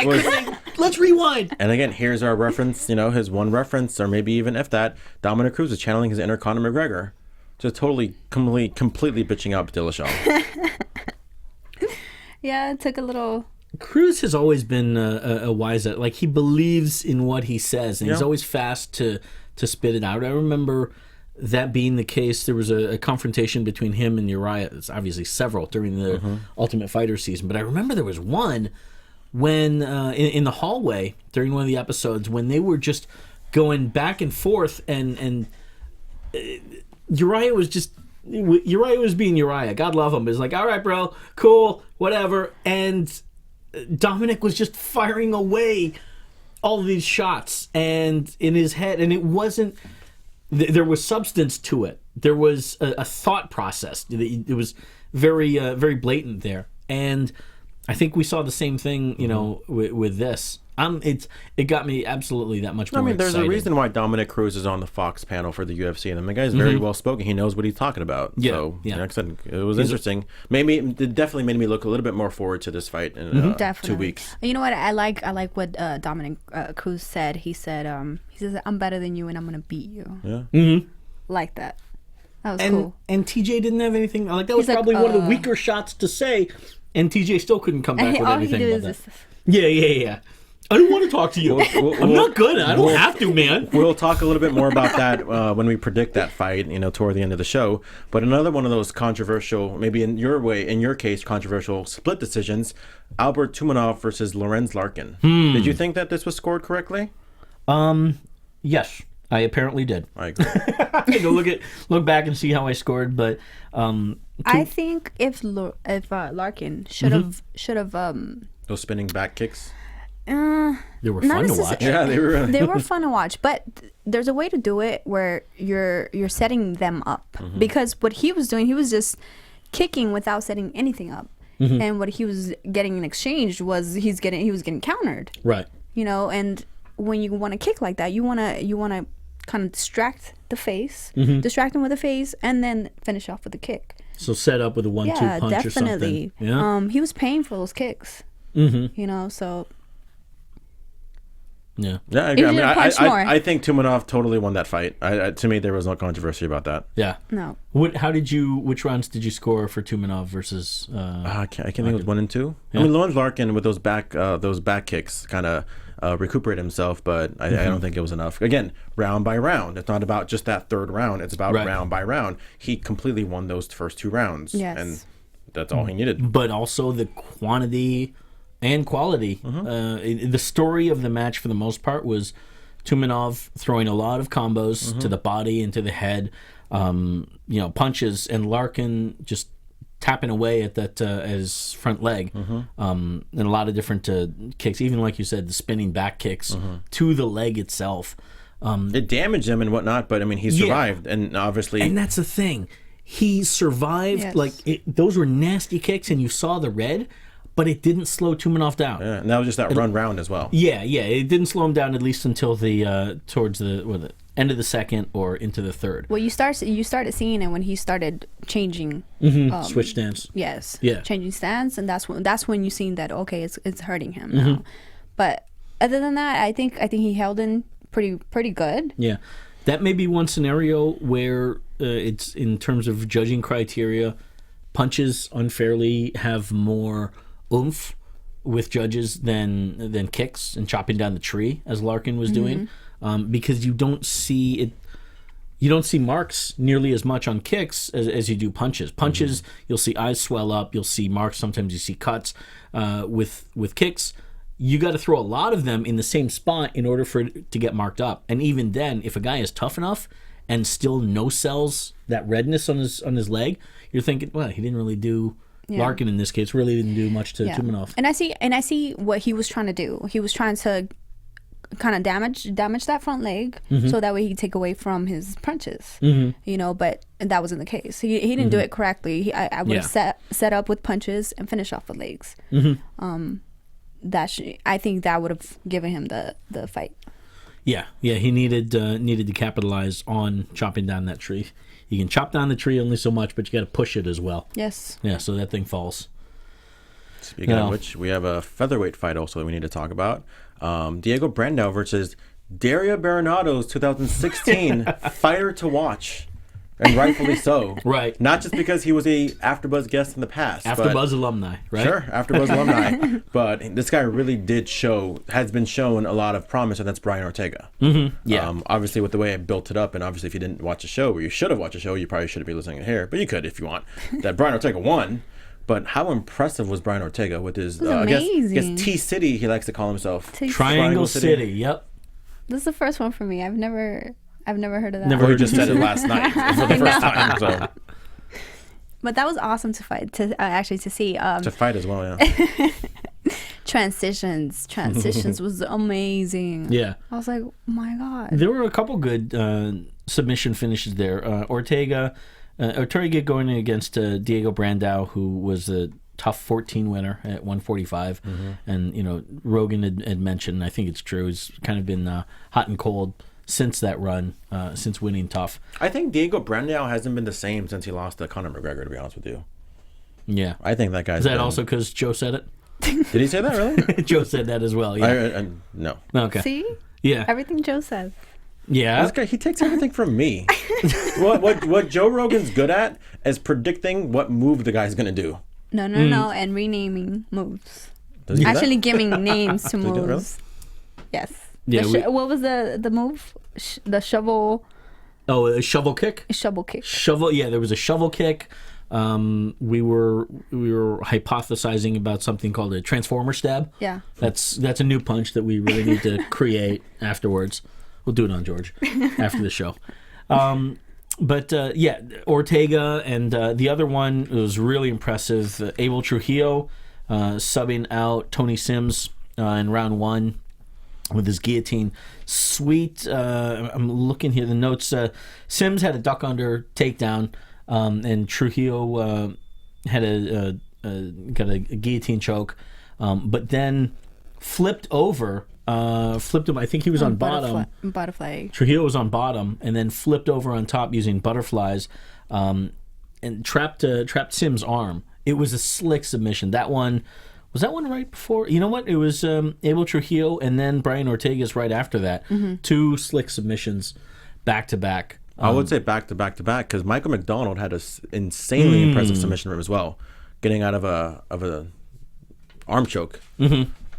Let's rewind. And again, here's our reference, his one reference, or maybe even if that, Dominic Cruz is channeling his inner Conor McGregor. Just totally, completely bitching out Dillashaw. Yeah, it took a little... Cruz has always been a wise... Like, he believes in what he says, and he's always fast to spit it out. I remember that being the case. There was a confrontation between him and Uriah. It's obviously several during the Ultimate Fighter season, but I remember there was one when in the hallway during one of the episodes when they were just going back and forth, and Uriah was being Uriah. God love him. It's like, all right, bro, cool, whatever. And Dominic was just firing away all of these shots and in his head, and it wasn't. There was substance to it. There was a thought process. It was very, very blatant there, and I think we saw the same thing, with this. It got me absolutely that much more excited. There's a reason why Dominic Cruz is on the Fox panel for the UFC, and the guy's very well spoken. He knows what he's talking about. Yeah, so, like I said, it was interesting. It definitely made me look a little bit more forward to this fight in 2 weeks. You know what? I like what Dominic Cruz said. He said, I'm better than you, and I'm gonna beat you. Yeah. Mm-hmm. Like that. That was cool. And TJ didn't have anything. Like that was probably one of the weaker shots to say, and TJ still couldn't come back with anything about that. Yeah. I don't want to talk to you. I'm not good. I don't have to, man. We'll talk a little bit more about that when we predict that fight, toward the end of the show. But another one of those controversial, maybe in your case, controversial split decisions, Albert Tumanov versus Lorenz Larkin. Did you think that this was scored correctly? Yes, I apparently did. I agree. I had to look back and see how I scored, but I think if Larkin should have those spinning back kicks. they were fun to watch. Yeah, they were. They were fun to watch, but there's a way to do it where you're setting them up, because what he was doing, he was just kicking without setting anything up, and what he was getting in exchange was he was getting countered. Right. And when you want to kick like that, you want to kind of distract the face, distract him with the face, and then finish off with a kick. So set up with a 1-2 punch or something. Definitely. Yeah, he was paying for those kicks. So. Yeah, I agree. I think Tumanov totally won that fight. To me, there was no controversy about that. Yeah. No. Which rounds did you score for Tumanov versus? I can't think it was 1 and 2. Yeah. I mean, Lorenz Larkin with those back kicks kind of recuperated himself, but I don't think it was enough. Again, round by round. It's not about just that third round. It's about round by round. He completely won those first 2 rounds. Yes. And that's all he needed. But also the quantity and quality. The story of the match for the most part was Tumanov throwing a lot of combos to the body and to the head, punches, and Larkin just tapping away at that his front leg, and a lot of different kicks, even like you said, the spinning back kicks to the leg itself. It damaged him and whatnot, but I mean, he survived, and obviously, and that's the thing, he survived. Yes. Like those were nasty kicks, and you saw the red. But it didn't slow Tumanov down. Yeah, and that was just that run round as well. Yeah, it didn't slow him down at least until the towards the end of the second or into the third. Well, you started seeing it when he started changing switch stance. Yes. Yeah. Changing stance, and that's when you seen that it's hurting him now. But other than that, I think he held in pretty good. Yeah, that may be one scenario where it's in terms of judging criteria, punches unfairly have more oomph with judges than kicks and chopping down the tree as Larkin was doing, because you don't see it. You don't see marks nearly as much on kicks as you do punches. Punches, you'll see eyes swell up. You'll see marks. Sometimes you see cuts. With kicks, you got to throw a lot of them in the same spot in order for it to get marked up. And even then, if a guy is tough enough and still no sells that redness on his leg, you're thinking, well, he didn't really do. Larkin in this case really didn't do much to Tumanov. And I see what he was trying to do. He was trying to kind of damage that front leg so that way he could take away from his punches. You know, but that wasn't the case. He didn't do it correctly. I would have set up with punches and finish off with legs. I think that would have given him the fight. Yeah, he needed to capitalize on chopping down that tree. You can chop down the tree only so much, but you got to push it as well. Yes. Yeah, so that thing falls. Speaking of which, we have a featherweight fight also that we need to talk about. Diego Brandao versus Dario Baronado's 2016 fighter to watch. And rightfully so. Right. Not just because he was a AfterBuzz guest in the past. AfterBuzz alumni, right? Sure, AfterBuzz alumni. But this guy really has been shown a lot of promise, and that's Brian Ortega. Yeah. Obviously, with the way I built it up, and obviously if you didn't watch the show, or you should have watched the show, you probably shouldn't be listening here, but you could if you want. That Brian Ortega won. But how impressive was Brian Ortega with his, I guess T-City, he likes to call himself. Triangle City, yep. This is the first one for me. I've never heard of that. Never just said it last night for the first time. So. But that was awesome to fight, to see. To fight as well, yeah. Transitions was amazing. Yeah. I was like, oh my God. There were a couple good submission finishes there. Ortega going against Diego Brandao, who was a tough 14 winner at 145. And, you know, Rogan had mentioned, I think it's true, he's kind of been hot and cold since that run, since winning tough. I think Diego Brandao hasn't been the same since he lost to Conor McGregor, to be honest with you. Yeah. I think that guy's Is that also because Joe said it? Did he say that, really? Joe said that as well, yeah. No. Okay. See? Yeah. Everything Joe says. Yeah. This guy, he takes everything from me. What Joe Rogan's good at is predicting what move the guy's going to do. No, and renaming moves. Does he do Actually that? giving names to Does he do it, moves. Yes. Yeah, what was the move? The shovel. Oh, a shovel kick? Shovel kick. Shovel. Yeah, there was a shovel kick. We were hypothesizing about something called a transformer stab. Yeah. That's a new punch that we really need to create afterwards. We'll do it on George after the show. But Ortega and the other one was really impressive. Abel Trujillo subbing out Tony Sims in round 1 with his guillotine. Sweet. I'm looking here the notes. Sims had a duck under takedown, and Trujillo had got a guillotine choke, but then flipped over. Flipped him. I think he was on bottom. Butterfly. Trujillo was on bottom, and then flipped over on top using butterflies, and trapped Sims' arm. It was a slick submission. That one was right before. You know what? It was Abel Trujillo, and then Brian Ortega's right after that. 2 slick submissions, back to back. I would say back to back to back because Michael McDonald had a insanely impressive submission from him as well, getting out of a arm choke.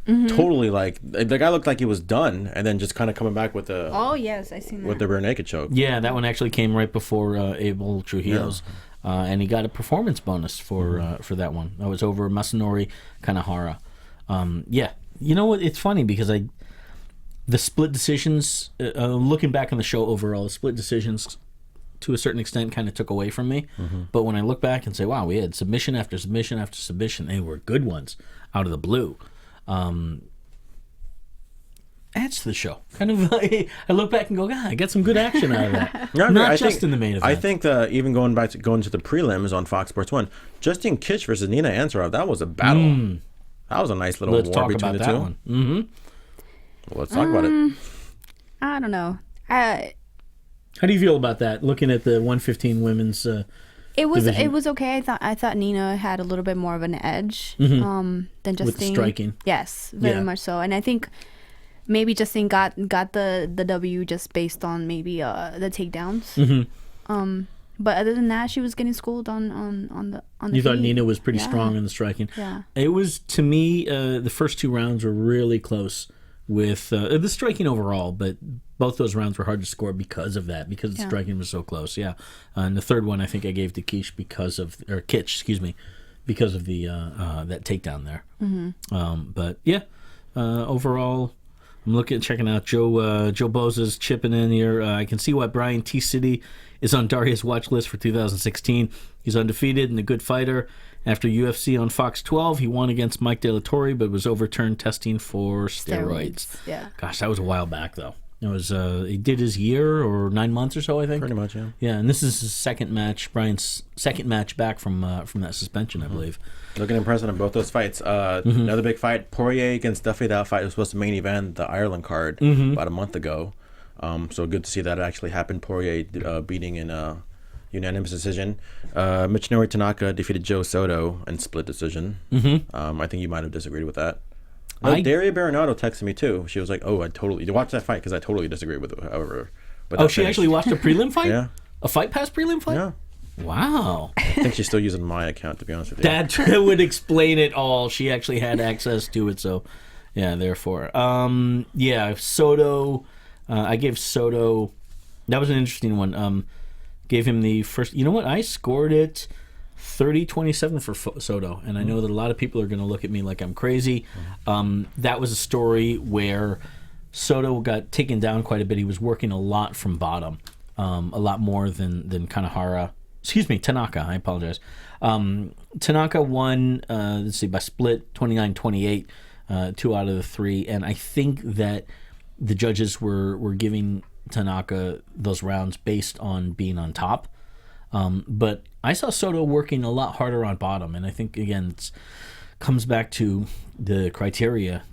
Totally, like the guy looked like he was done, and then just kind of coming back with the. Oh yes, I seen that. With the rear naked choke. Yeah, that one actually came right before Abel Trujillo's, and he got a performance bonus for that one. That was over Masanori Kanehara. Yeah, you know what? It's funny because the split decisions. Looking back on the show overall, the split decisions to a certain extent kind of took away from me. But when I look back and say, wow, we had submission after submission after submission, they were good ones out of the blue. Adds to the show. Kind of, I look back and go, I got some good action out of that. Not just in the main event. I think even going to the prelims on Fox Sports 1, Justine Kitch versus Nina Ansaroff, that was a battle. That was a nice little war between the two. One. Well, let's talk about it. I don't know. How do you feel about that? Looking at the 115 women's division? It was okay. I thought Nina had a little bit more of an edge than Justine. With the striking. Yes, very much so. And I think maybe Justine got the W just based on maybe the takedowns. But other than that, she was getting schooled on the You thought feet. Nina was pretty strong in the striking. Yeah. It was, to me, the first 2 rounds were really close. with the striking overall, but both those rounds were hard to score because of that, because the striking was so close. Yeah, and the third one I think I gave to Kitch, excuse me, because of the that takedown there. But yeah, overall, I'm checking out Joe Boza's chipping in here. I can see why Brian T. City is on Daria's watch list for 2016. He's undefeated and a good fighter. After UFC on Fox 12, he won against Mike De La Torre, but was overturned testing for steroids. Yeah. Gosh, that was a while back, though. It was he did his year or 9 months or so, I think. Pretty much, yeah. Yeah, and this is his second match, Brian's second match back from that suspension, I believe. Looking impressive in both those fights. Another big fight, Poirier against Duffy. That fight was supposed to main event the Ireland card about a month ago. So good to see that actually happened. Poirier beating in a unanimous decision. Michinori Tanaka defeated Joe Soto in split decision. I think you might have disagreed with that. Daria Baronato texted me too. She was like, "Oh, you watched that fight because I totally disagreed with it." However, but she actually watched a prelim fight? Yeah, a Fight Pass prelim fight. Yeah. Wow. I think she's still using my account, to be honest with you. That would explain it all. She actually had access to it, so yeah. Therefore, Soto. I gave Soto. That was an interesting one. Gave him the first. You know what? I scored it 30-27 for Soto, and I know that a lot of people are going to look at me like I'm crazy. That was a story where Soto got taken down quite a bit. He was working a lot from bottom, a lot more than Tanaka. I apologize. Tanaka won, by split 29-28, 2 out of the 3, and I think that the judges were giving Tanaka those rounds based on being on top. But I saw Soto working a lot harder on bottom, and I think, again, it comes back to the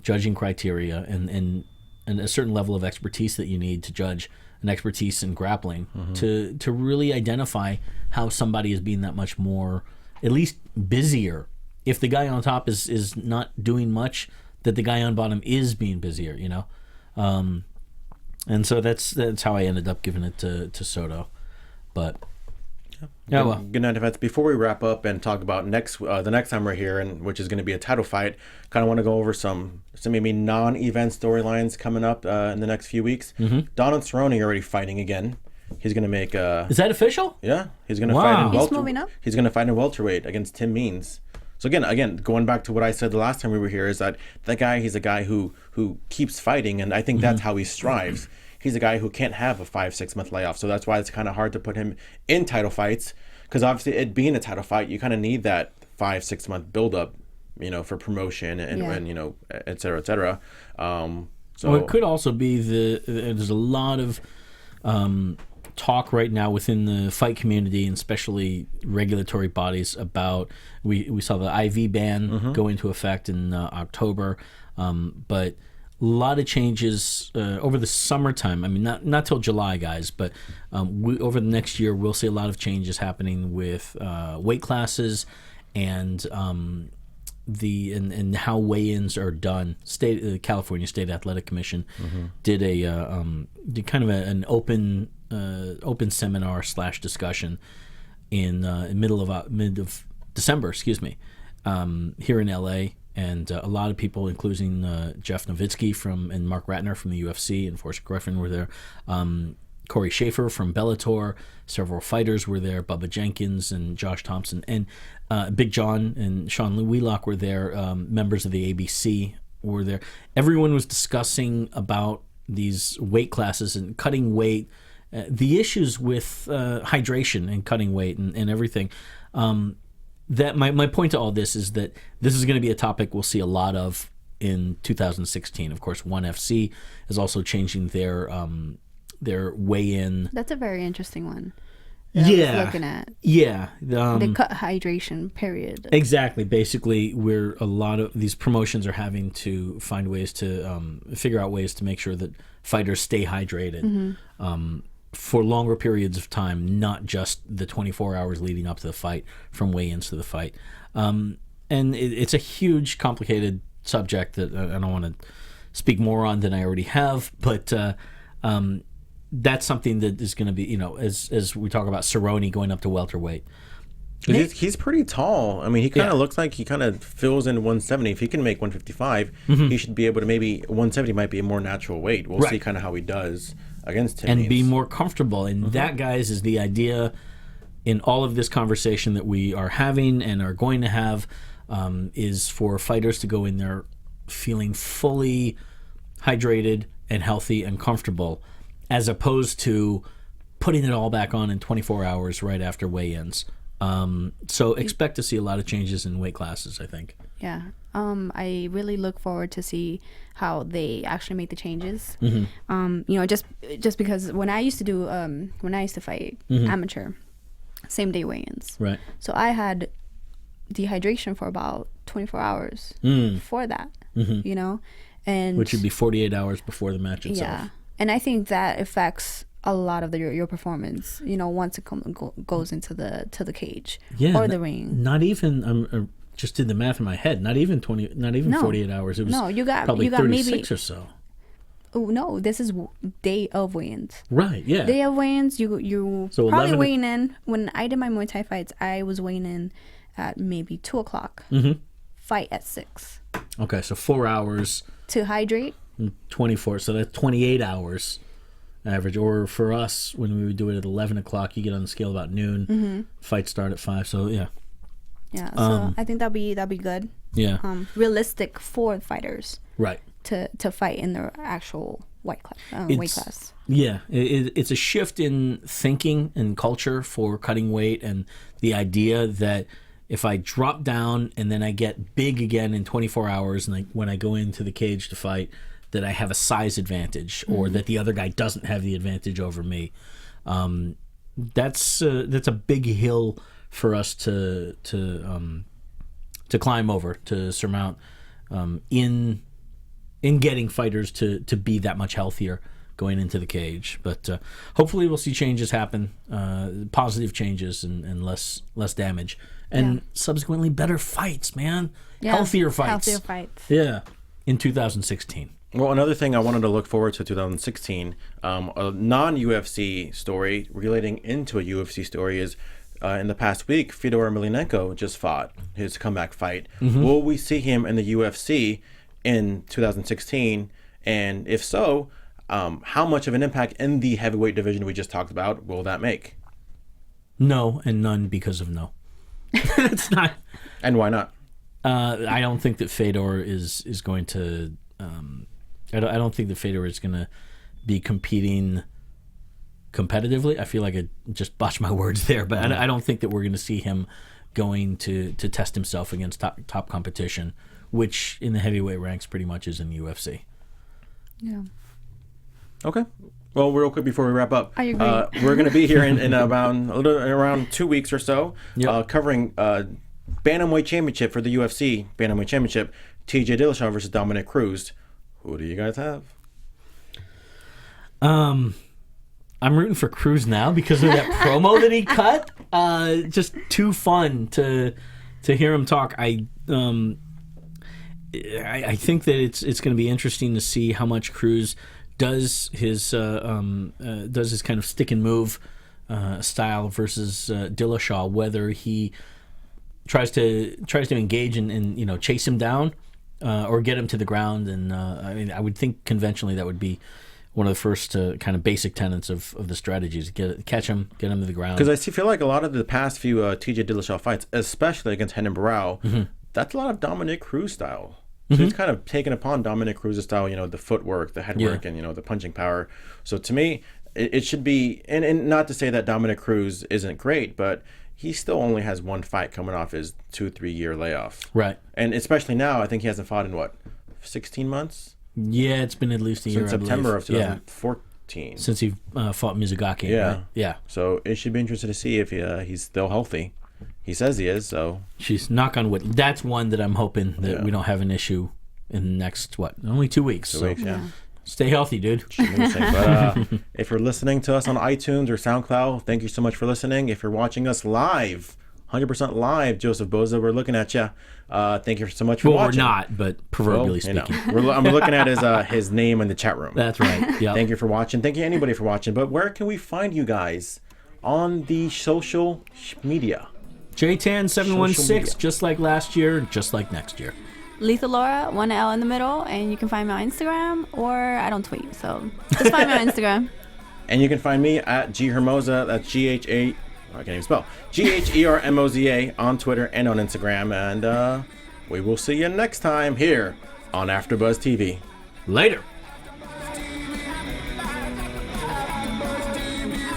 judging criteria, and a certain level of expertise that you need to judge, an expertise in grappling, to really identify how somebody is being that much more, at least busier. If the guy on top is not doing much, that the guy on bottom is being busier, you know? And so that's how I ended up giving it to Soto. But good night, events. Before we wrap up and talk about the next time we're here, and which is going to be a title fight, kind of want to go over some maybe non-event storylines coming up in the next few weeks. Donald Cerrone already fighting again. He's going to make Is that official? Yeah, he's going to fight in He's moving up? He's going to fight in welterweight against Tim Means. So again, going back to what I said the last time we were here, is that he's a guy who keeps fighting, and I think that's how he strives. He's a guy who can't have a 5-6 month layoff, so that's why it's kind of hard to put him in title fights, because obviously it being a title fight, you kind of need that 5-6 month buildup, for promotion and et cetera, et cetera. So it could also be there's a lot of talk right now within the fight community, and especially regulatory bodies, about we saw the IV ban go into effect in October, but a lot of changes over the summertime. I mean, not till July, guys, but over the next year, we'll see a lot of changes happening with weight classes and and how weigh-ins are done. California State Athletic Commission did did kind of an open seminar / discussion in mid of December, here in LA. And a lot of people, including Jeff Nowitzki and Mark Ratner from the UFC, and Forrest Griffin were there. Corey Schaefer from Bellator, several fighters were there. Bubba Jenkins and Josh Thompson, and Big John and Sean Wheelock were there. Members of the ABC were there. Everyone was discussing about these weight classes and cutting weight, the issues with hydration and cutting weight and everything. That my point to all this is that this is going to be a topic we'll see a lot of in 2016. Of course, ONE FC is also changing their weigh-in. That's a very interesting one. I was looking at. Yeah. The cut hydration period. Exactly. Basically, where a lot of these promotions are having to find ways to figure out ways to make sure that fighters stay hydrated. For longer periods of time, not just the 24 hours leading up to the fight, from weigh-ins to the fight. And it's a huge, complicated subject that I don't want to speak more on than I already have, but that's something that is going to be, as we talk about Cerrone going up to welterweight. He's pretty tall. I mean, he kind of Yeah. looks like he kind of fills in 170. If he can make 155, he should be able to, maybe 170 might be a more natural weight. We'll see Right. kind of how he does against Tim and Means. be more comfortable. And that, guys, is the idea in all of this conversation that we are having and are going to have, is for fighters to go in there feeling fully hydrated and healthy and comfortable, as opposed to putting it all back on in 24 hours right after weigh-ins. So expect to see a lot of changes in weight classes, I think. Yeah. I really look forward to see how they actually make the changes. Just because when I used to fight amateur, same day weigh-ins. Right. So I had dehydration for about 24 hours for that, and Which would be 48 hours before the match itself. yeah. And I think that affects a lot of your performance, once it goes into the cage or the ring. Not even just did the math in my head. Not even 48 hours. It was No, you got 36 maybe, or so. Oh no, this is day of weigh-ins. Right. Yeah. Day of weigh-ins, you So probably 11 weighing in. When I did my Muay Thai fights, I was weighing in at maybe 2:00. Fight at 6 Okay, so 4 hours, to hydrate. 24. So that's 28 hours average. Or for us, when we would do it at 11 o'clock, you get on the scale about noon. Fight start at 5. So yeah. Yeah, so I think that'd be good. Yeah. Realistic for fighters Right. to fight in their actual weight class. Yeah, it's a shift in thinking and culture for cutting weight, and the idea that if I drop down and then I get big again in 24 hours, and when I go into the cage to fight, that I have a size advantage, or that the other guy doesn't have the advantage over me. That's a big hill for us to climb over, to surmount, in getting fighters to be that much healthier going into the cage. But hopefully we'll see changes happen, positive changes, and less damage, and subsequently better fights, man. Yeah, healthier fights. Yeah, in 2016. Well, another thing I wanted to look forward to 2016, a non-UFC story relating into a UFC story is, in the past week, Fedor Emelianenko just fought his comeback fight. Will we see him in the UFC in 2016? And if so, how much of an impact in the heavyweight division we just talked about will that make? No, and none because of no. It's not. And why not? I don't think that Fedor is going to. I don't think that Fedor is going to be competing competitively. I feel like I just botched my words there, but I don't think that we're going to see him going to test himself against top competition, which in the heavyweight ranks pretty much is in the UFC. Yeah. Okay. Well, real quick before we wrap up, I agree. We're going to be here in around 2 weeks or so, covering Bantamweight Championship for the UFC Bantamweight Championship. TJ Dillashaw versus Dominic Cruz. Who do you guys have? I'm rooting for Cruz now because of that promo that he cut. Just too fun to hear him talk. I think that it's going to be interesting to see how much Cruz does his kind of stick and move style versus Dillashaw. Whether he tries to engage and chase him down, or get him to the ground. And I would think conventionally that would be one of the first kind of basic tenets of the strategies: catch him, get him to the ground. Because I feel like a lot of the past few TJ Dillashaw fights, especially against Renan Barão, that's a lot of Dominic Cruz style. So he's kind of taken upon Dominic Cruz's style, the footwork, the headwork, and the punching power. So to me, it should be, and not to say that Dominic Cruz isn't great, but he still only has one fight coming off his 2-3 year layoff. Right. And especially now, I think he hasn't fought in 16 months? Yeah, it's been at least a year. Since September of 2014. Since he fought Mizugaki. Yeah. Right? Yeah. So it should be interesting to see if he's still healthy. He says he is, so. She's knock on wood. That's one that I'm hoping that we don't have an issue in the next, only 2 weeks. 2 weeks, yeah. Stay healthy, dude. But if you're listening to us on iTunes or SoundCloud, thank you so much for listening. If you're watching us live, 100% live, Joseph Boza, we're looking at you. Thank you so much for watching. We're not, but proverbially speaking. I'm looking at his name in the chat room. That's right. Yep. Thank you for watching. Thank you anybody for watching. But where can we find you guys on the social media? JTan716, just like last year, just like next year. Lethal Laura, 1 L in the middle, and you can find me on Instagram, or I don't tweet, so just find me on Instagram. And you can find me at Hermoza. That's I can't even spell. GHERMOZA on Twitter and on Instagram. And we will see you next time here on AfterBuzz TV. Later.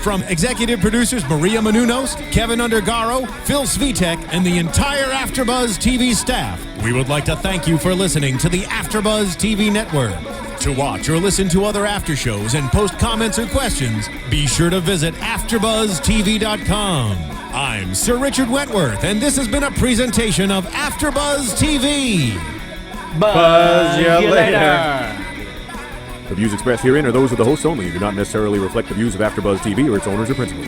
From executive producers Maria Menounos, Kevin Undergaro, Phil Svitek, and the entire AfterBuzz TV staff, we would like to thank you for listening to the AfterBuzz TV network. To watch or listen to other after shows and post comments or questions, be sure to visit AfterBuzzTV.com. I'm Sir Richard Wentworth, and this has been a presentation of AfterBuzz TV. Buzz you later. The views expressed herein are those of the hosts only and do not necessarily reflect the views of AfterBuzz TV or its owners or principals.